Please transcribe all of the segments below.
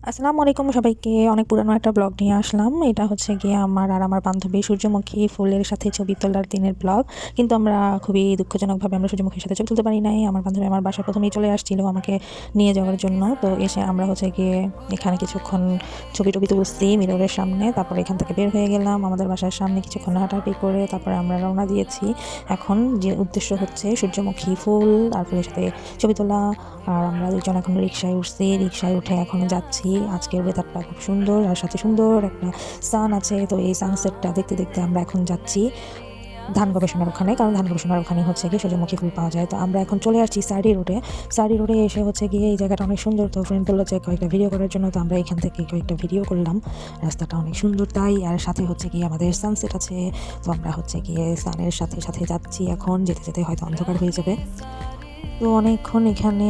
আসসালামু আলাইকুম সবাইকে। অনেক পুরানো একটা ব্লগ নিয়ে আসলাম। এটা হচ্ছে গিয়ে আমার আর আমার বান্ধবী সূর্যমুখী ফুলের সাথে ছবি তোলার দিনের ব্লগ। কিন্তু আমরা খুবই দুঃখজনকভাবে আমরা সূর্যমুখীর সাথে ছবি তুলতে পারি নাই। আমার বান্ধবী আমার বাসায় প্রথমেই চলে আসছিল আমাকে নিয়ে যাওয়ার জন্য। তো এসে আমরা হচ্ছে গিয়ে এখানে কিছুক্ষণ ছবি তুলছি মিররের সামনে। তারপরে এখান থেকে বের হয়ে গেলাম আমাদের বাসার সামনে কিছুক্ষণ হাঁটাহাঁটি করে তারপরে আমরা রওনা দিয়েছি। এখন যে উদ্দেশ্য হচ্ছে সূর্যমুখী ফুল আর ফুলের সাথে ছবি তোলা। আর আমরা দুজন এখন রিক্সায় উঠছি, রিক্সায় উঠে এখন যাচ্ছি। আজকের ওয়েদারটা খুব সুন্দর আর সাথে সুন্দর একটা সান আছে। তো এই সানসেটটা দেখতে দেখতে আমরা এখন যাচ্ছি ধান গবেষণার ওখানে, কারণ ধান গবেষণার ওখানে হচ্ছে গিয়ে সূর্যমুখী ফুল পাওয়া যায়। তো আমরা এখন চলে আসছি সার্ডি রোডে এসে হচ্ছে গিয়ে এই জায়গাটা অনেক সুন্দর। তো ফ্রেন্ড বললো যে কয়েকটা ভিডিও করার জন্য, তো আমরা এখান থেকে কয়েকটা ভিডিও করলাম। রাস্তাটা অনেক সুন্দর তাই, আর সাথে হচ্ছে গিয়ে আমাদের সানসেট আছে। তো আমরা হচ্ছে গিয়ে সানের সাথে সাথে যাচ্ছি। এখন যেতে যেতে হয়তো অন্ধকার হয়ে যাবে। তো অনেকক্ষণ এখানে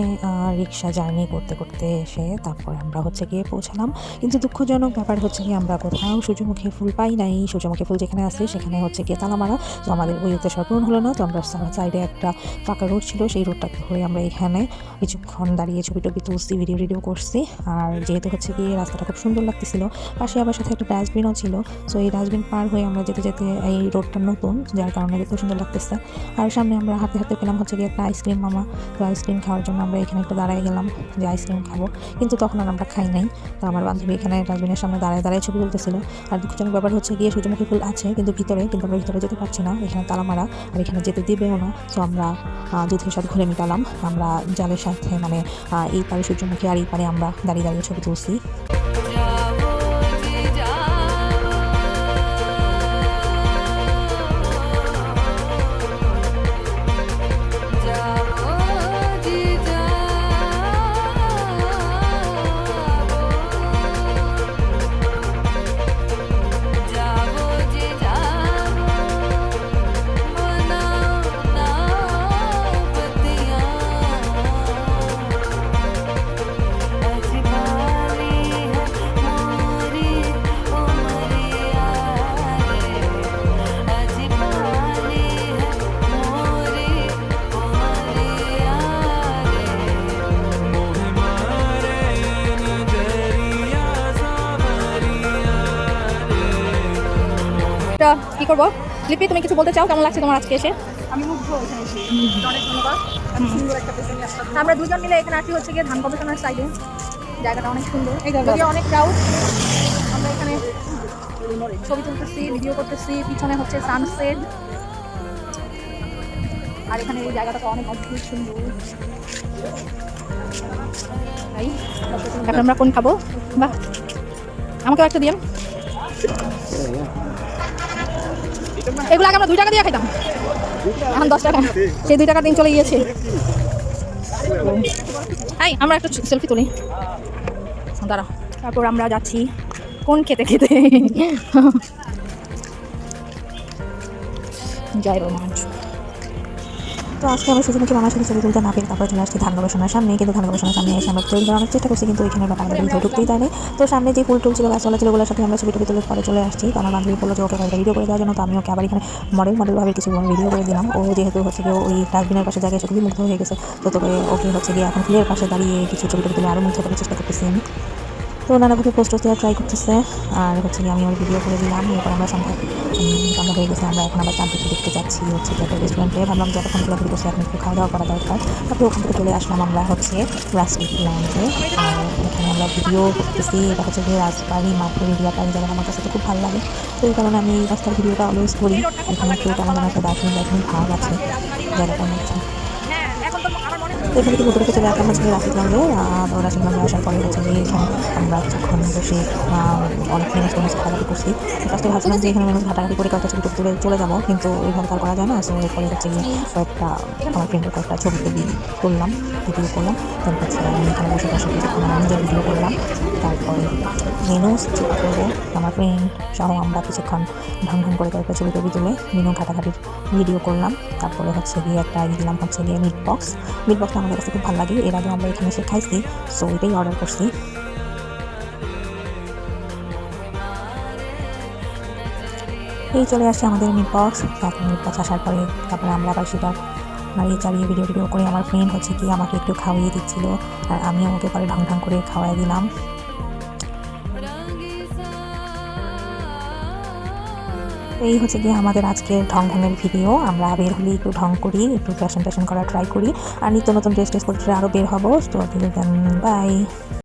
রিক্সা জার্নি করতে করতে এসে তারপরে আমরা হচ্ছে গিয়ে পৌঁছালাম। কিন্তু দুঃখজনক ব্যাপার হচ্ছে গিয়ে আমরা কোথাও সূর্যমুখী ফুল পাই নাই। সূর্যমুখী ফুল যেখানে আছে সেখানে হচ্ছে গিয়ে তালা মারা। তো আমাদের ওই উদ্দেশ্য পূরণ হলো না। তো আমরা সাইডে একটা ফাঁকা রোড ছিল, সেই রোডটাকে ধরে আমরা এখানে কিছুক্ষণ দাঁড়িয়ে ছবি তুলছি, ভিডিও করছি। আর যেহেতু হচ্ছে গিয়ে রাস্তাটা খুব সুন্দর লাগতেছিল, পাশে আবার সাথে একটা ডাস্টবিনও ছিল। সো এই ডাস্টবিন পার হয়ে আমরা যেতে যেতে এই রোডটা নতুন, যার কারণে দেখতে সুন্দর লাগতেছে। আর সামনে আমরা হাঁটতে হাঁটতে পেলাম হচ্ছে গিয়ে একটা আইসক্রিম মামা। তো আইসক্রিম খাওয়ার জন্য আমরা এখানে একটু দাঁড়ায় গেলাম যে আইসক্রিম খাবো, কিন্তু তখন আর আমরা খাই নাই। তো আমার বান্ধবী এখানে ডাস্টবিনের সামনে দাঁড়ায় ছবি তুলতেছিল। আর দুঃখজনক ব্যাপার হচ্ছে গিয়ে সূর্যমুখী ফুল আছে কিন্তু আমরা ভিতরে যেতে পারছি না, এখানে তালা মারা। আর এখানে যেতে দিবেও না। তো আমরা দুধের সাথে ঘুরে নিতাম। আমরা জালের সাথে মানে এই পারে সূর্যমুখী আর এই পারে আমরা দাঁড়িয়ে ছবি তুলছি। কি করবো লিপি, তুমি কিছু বলতে চাও? কেমন লাগছে তোমার আজকে এসে? আমি মুগ্ধ এখানে এসে। অনেক ধন্যবাদ। সুন্দর একটা প্লেসে নিয়ে আসলাম। আমরা দুজন মিলে এখানে আসি হচ্ছে গিয়ে ধান গবেষণার সাইডে। জায়গাটা অনেক সুন্দর, যদিও অনেক ক্রাউড। আমরা এখানে ছবি তুলতেছি, ভিডিও করতেছি। পিছনে হচ্ছে সানসেট। আর এখানে এই জায়গাটা অনেক অদ্ভুত সুন্দর। এখন আমরা কোন খাবো? বাহ, আমাকেও একটা দিন। এগুলো আগে আমরা 2 টাকা দিয়ে খাইতাম, এখন 10 টাকা। সেই 2 টাকার দিন চলে গিয়েছে। আমরা একটা সেলফি তুলি, দাঁড়া। তারপর আমরা যাচ্ছি কোন খেতে যাই রোমাঞ্চ। তো আজকে আমরা সূর্যমুখী মামার সাথে ছবি তুলতে না পেরে তারপরে চলে আসছি ধান গবেষণার সামনে। কিন্তু ধান গবেষণার সামনে এসে আমরা তৈরি করার অনেক চেষ্টা করছি, কিন্তু এখানে ভিতরে ঢুকতেই দেয়নি। তো সামনে যে ফুল টুল ছিল, গাছওয়ালা ছিল, ওগুলোর সাথে আমরা ছবি তুলে পরে চলে আসছি। তো আমার বান্ধবী বললো যে ওকে কয়েকটা ভিডিও করে দেওয়ার জন্য। তো আমি ওকে আবার এখানে মডেলভাবে কিছু ভিডিও করে দিলাম। ও যেহেতু হচ্ছে গিয়ে ওই ডাস্টবিনের পাশে জায়গায় খুবই মুগ্ধ হয়ে গেছে। তো তবে ওকে হচ্ছে গিয়ে এখন ফুলের পাশে দাঁড়িয়ে কিছু ছবি তুলে আরও মুগ্ধ করার চেষ্টা করতেছি আমি। তো নানাভাবে পোস্ট দেওয়ার ট্রাই করতেছে। আর হচ্ছে গিয়ে আমি ওর ভিডিও করে দিলাম। এরপর আমরা সন্ধ্যা হয়ে গেছে। আমরা এখন আবার চাঁদকে দেখতে যাচ্ছি হচ্ছে যে একটা রেস্টুরেন্টে। ভাবলাম যে এতক্ষণ ঘোরাঘুরি করছি, এখন একটু খাওয়া দাওয়া করা দরকার। তারপরে ওখান থেকে চলে আসলাম আমরা হচ্ছে রাজকীয় লঞ্চে। আর এখানে আমরা ভিডিও করতেছি। এটা হচ্ছে যে রাজবাড়ি মাঠের এরিয়াটা, এই জায়গাটা আমার কাছে তো খুব ভালো লাগে। তো এই কারণে আমি এই রাস্তার ভিডিওটা অলওয়েজ করি। এখানে একটু কেমন যেন একটা দার্শনিক ভাব আছে জায়গাটার মধ্যে। এখানে থেকে উপরে চলে আসলাম হচ্ছে রাশিদ লঞ্চে। রাশিদ লঞ্চে আসার পরে হচ্ছে যে এখানে আমরা কিছুক্ষণ বসে অনেক মেনুস ঘাটাঘাটি করছি। ফার্স্টে ভাবছিলাম যে এখানে মেনুস ঘাটাঘাটি করে কয়েকটা ছবি তুলে চলে যাবো, কিন্তু ওইভাবে তার করা যায় না। সো এরপরে হচ্ছে গিয়ে কয়েকটা আমার ফ্রেন্ডের কয়েকটা ছবি ভিডিও করলাম। তারপর হচ্ছে আমি এখানে বসে কিছুক্ষণ আমার নিজের ভিডিও করলাম। তারপরে মেনুস চেক করবো। আমার ফ্রেন্ড সহ আমরা কিছুক্ষণ ঢং করে কয়েকটা ছবি তুলে মেনু ঘাটাঘাটির ভিডিও করলাম। তারপরে হচ্ছে গিয়ে একটা দিলাম হচ্ছে গিয়ে মিটবক্সটা আমাদের কাছে খুব ভালো লাগে। এর আগে আমরা এখানে এসে খাইছি, সো এটাই অর্ডার করছি। এই চলে আসছে আমাদের মিটবক্স। তারপর মিটবক্স আসার পরে তারপরে আমরা আবার সেটা নাড়িয়ে চালিয়ে ভিডিও করে আমার ফ্রেন্ড হচ্ছে কি আমাকে একটু খাওয়িয়ে দিচ্ছিল, আর আমিও ওকে পরে ঢং করে খাওয়াই দিলাম। এই হচ্ছে গিয়ে আমাদের আজকের ঢং ঢঙের ভিডিও। আমরা বের হলে একটু ঢং করি, একটু ফ্যাশন করা ট্রাই করি, আর নিত্য নতুন ড্রেস পরে আরও বের হবো। তো বাই।